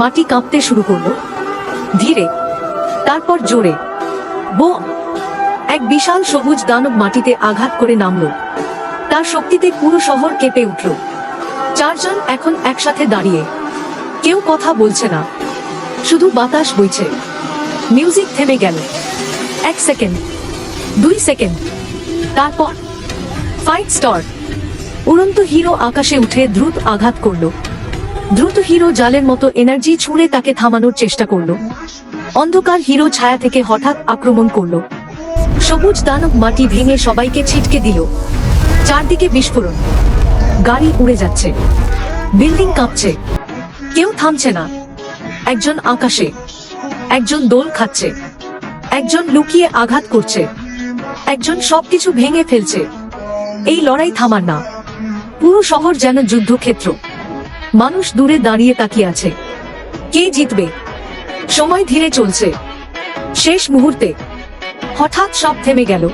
মাটি কাঁপতে শুরু করলো, ধীরে, তারপর জোরে। বোম! এক বিশাল সবুজ দানব মাটিতে আঘাত করে নামলো। তার শক্তিতে পুরো শহর কেঁপে উঠল। চারজন এখন একসাথে দাঁড়িয়ে, কেউ কথা বলছে না, শুধু বাতাস বইছে। মিউজিক থেমে গেল। 1 সেকেন্ড, 2 সেকেন্ড, তারপর ফাইট স্টার্ট। উড়ন্ত হিরো আকাশে উঠে দ্রুত আঘাত করলো। দ্রুত হিরো জালের মতো এনার্জি ছুঁড়ে তাকে থামানোর চেষ্টা করলো। অন্ধকার হিরো ছায়া থেকে হঠাৎ আক্রমণ করলো। সবুজ দানব মাটি ভেঙে সবাইকে ছিটকে দিল। চারদিকে বিস্ফোরণ, গাড়ি উড়ে যাচ্ছে, বিল্ডিং কাঁপছে, কেউ থামছে না। একজন আকাশে, একজন দোল খাচ্ছে, একজন লুকিয়ে আঘাত করছে, একজন সবকিছু ভেঙে ফেলছে। এই লড়াই থামার না। পুরো শহর যেন যুদ্ধক্ষেত্র। মানুষ দূরে দাঁড়িয়ে তাকিয়ে আছে। কে জিতবে? সময় ধীরে চলছে। শেষ মুহূর্তে হঠাৎ সব থেমে গেল।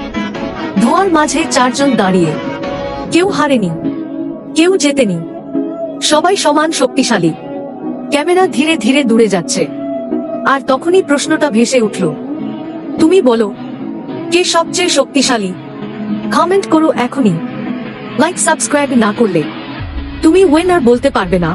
ধোঁয়ার মাঝে চারজন দাঁড়িয়ে। কেউ হারেনি, কেউ জেতেনি, সবাই সমান শক্তিশালী। ক্যামেরা ধীরে ধীরে দূরে যাচ্ছে। আর তখনই প্রশ্নটা ভেসে উঠল, তুমি বলো, কে সবচেয়ে শক্তিশালী? কমেন্ট করো এখনই। লাইক সাবস্ক্রাইব না করলে তুমি উইনার বলতে পারবে না।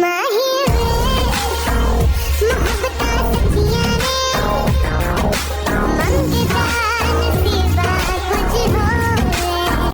My